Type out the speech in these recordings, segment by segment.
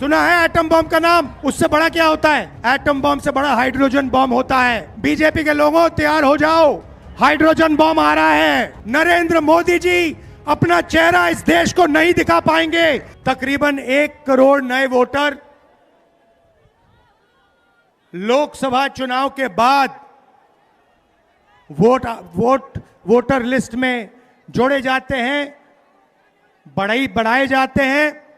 सुना है atom bomb का नाम? उससे बड़ा क्या होता है? एटम बम से बड़ा हाइड्रोजन बम होता है। बीजेपी के लोगों तैयार हो जाओ, हाइड्रोजन बम आ रहा है। नरेंद्र मोदी जी अपना चेहरा इस देश को नहीं दिखा पाएंगे। तकरीबन 1 करोड़ नए वोटर लोकसभा चुनाव के बाद वोटर लिस्ट में जोड़े जाते हैं, बढ़ाए जाते हैं।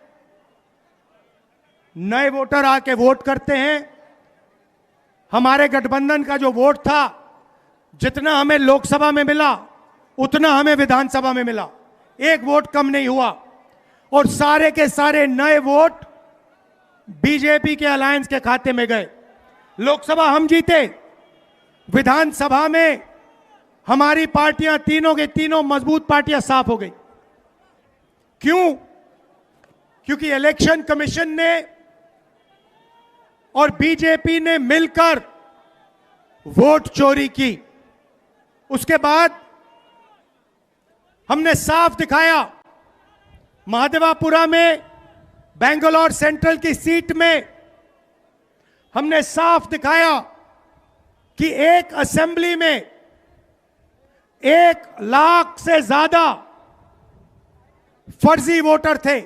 नए वोटर आके वोट करते हैं। हमारे गठबंधन का जो वोट था, जितना हमें लोकसभा में मिला उतना हमें विधानसभा में मिला, 1 वोट कम नहीं हुआ। और सारे के सारे नए वोट बीजेपी के अलायंस के खाते में गए। लोकसभा हम जीते, विधानसभा में हमारी पार्टियां तीनों के तीनों मजबूत पार्टियां साफ हो गई। क्यों? क्योंकि इलेक्शन कमीशन ने और बीजेपी ने मिलकर वोट चोरी की। उसके बाद हमने साफ दिखाया, महादेवापुरा में बेंगलोर सेंट्रल की सीट में हमने साफ दिखाया कि एक असेंबली में 1 लाख से ज्यादा फर्जी वोटर थे।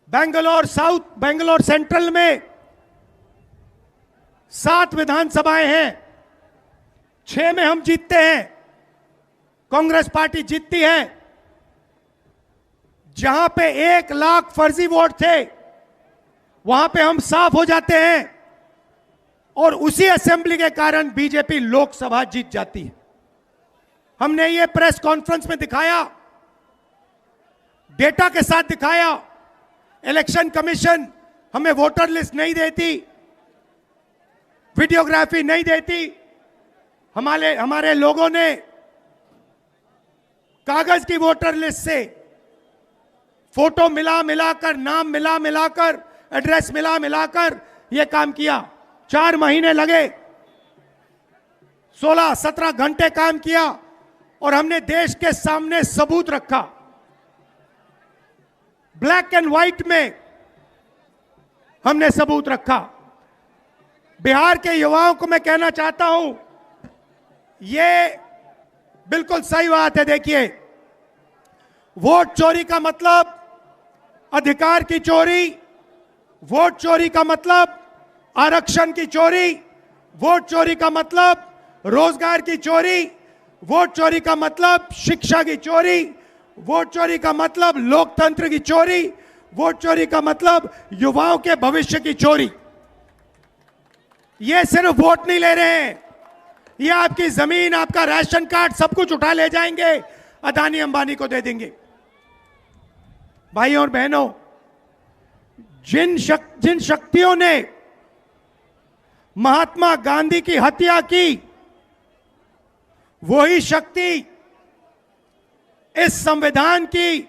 बेंगलोर सेंट्रल में 7 विधानसभाएं हैं, 6 में हम जीतते हैं, कांग्रेस पार्टी जीतती है। जहां पे 1 लाख फर्जी वोट थे वहां पे हम साफ हो जाते हैं और उसी असेंबली के कारण बीजेपी लोकसभा जीत जाती है। हमने ये प्रेस कॉन्फ्रेंस में दिखाया, डेटा के साथ दिखाया। इलेक्शन कमीशन हमें वोटर लिस्ट नहीं देती, वीडियोग्राफी नहीं देती। हमारे लोगों ने कागज की वोटर लिस्ट से फोटो मिलाकर, नाम मिलाकर, एड्रेस मिलाकर यह काम किया। 4 महीने लगे, 16-17 घंटे काम किया और हमने देश के सामने सबूत रखा। ब्लैक एंड व्हाइट में हमने सबूत रखा। बिहार के युवाओं को मैं कहना चाहता हूं, यह बिल्कुल सही बात है। देखिए, वोट चोरी का मतलब अधिकार की चोरी, वोट चोरी का मतलब आरक्षण की चोरी, वोट चोरी का मतलब रोजगार की चोरी, वोट चोरी का मतलब शिक्षा की चोरी, वोट चोरी का मतलब लोकतंत्र की चोरी, वोट चोरी का मतलब युवाओं के भविष्य की चोरी। ये सिर्फ वोट नहीं ले रहे हैं, ये आपकी जमीन, आपका राशन कार्ड, सब कुछ उठा ले जाएंगे, अदानी अंबानी को दे देंगे। भाइयों और बहनों, जिन शक्तियों ने महात्मा गांधी की हत्या की, वही शक्ति इस संविधान की,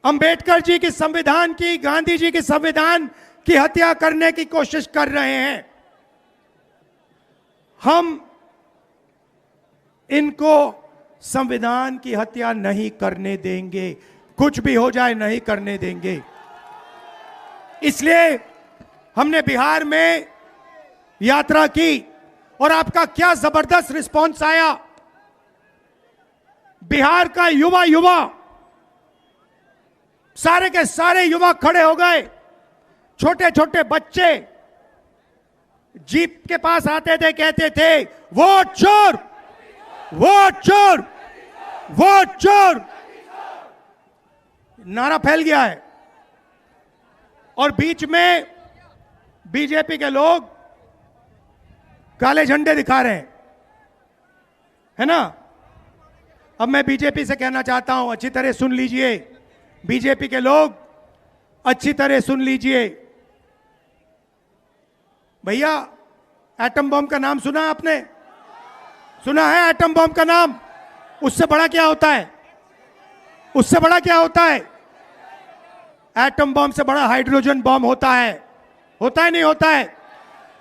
अंबेडकर जी की संविधान की, गांधी जी की संविधान की हत्या करने की कोशिश कर रहे हैं। हम इनको संविधान की हत्या नहीं करने देंगे, कुछ भी हो जाए नहीं करने देंगे। इसलिए हमने बिहार में यात्रा की और आपका क्या जबरदस्त रिस्पांस आया। बिहार का युवा सारे के सारे युवा खड़े हो गए। छोटे छोटे बच्चे जीप के पास आते थे, कहते थे वोट चोर, वोट चोर, वोट चोर। नारा फैल गया है और बीच में बीजेपी के लोग काले झंडे दिखा रहे हैं, है ना। अब मैं बीजेपी से कहना चाहता हूं, अच्छी तरह सुन लीजिए, बीजेपी के लोग अच्छी तरह सुन लीजिए। भैया, एटम बम का नाम सुना आपने? सुना है एटम बम का नाम? उससे बड़ा क्या होता है? उससे बड़ा क्या होता है? एटम बम से बड़ा हाइड्रोजन बम होता है। होता है नहीं होता है?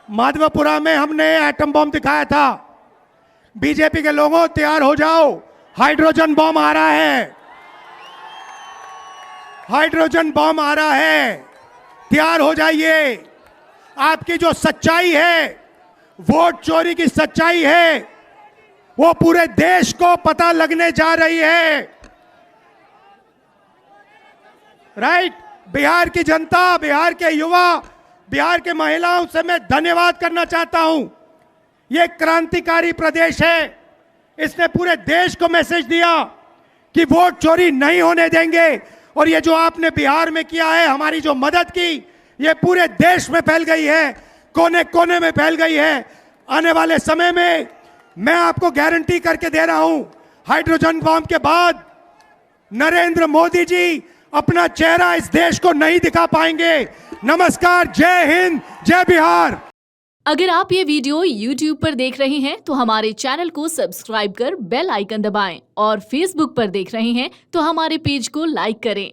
माधवपुरा में हमने एटम बम दिखाया था। बीजेपी के लोगों तैयार हो जाओ, हाइड्रोजन बम आ रहा है। हाइड्रोजन बम आ रहा है, तैयार हो जाइए। आपकी जो सच्चाई है, वोट चोरी की सच्चाई है, वो पूरे देश को पता लगने जा रही है। राइट? बिहार की जनता, बिहार के युवा, बिहार के महिलाओं से मैं धन्यवाद करना चाहता हूं। यह क्रांतिकारी प्रदेश है। इसने पूरे देश को मैसेज दिया कि वोट चोरी नहीं होने देंगे। और ये जो आपने बिहार में किया है, हमारी जो मदद की, ये पूरे देश में फैल गई है, कोने कोने में फैल गई है। आने वाले समय में मैं आपको गारंटी करके दे रहा हूं, हाइड्रोजन बम के बाद नरेंद्र मोदी जी अपना चेहरा इस देश को नहीं दिखा पाएंगे। नमस्कार, जय हिंद, जय बिहार। अगर आप ये वीडियो YouTube पर देख रहे हैं तो हमारे चैनल को सब्सक्राइब कर बेल आइकन दबाएं और Facebook पर देख रहे हैं तो हमारे पेज को लाइक करें।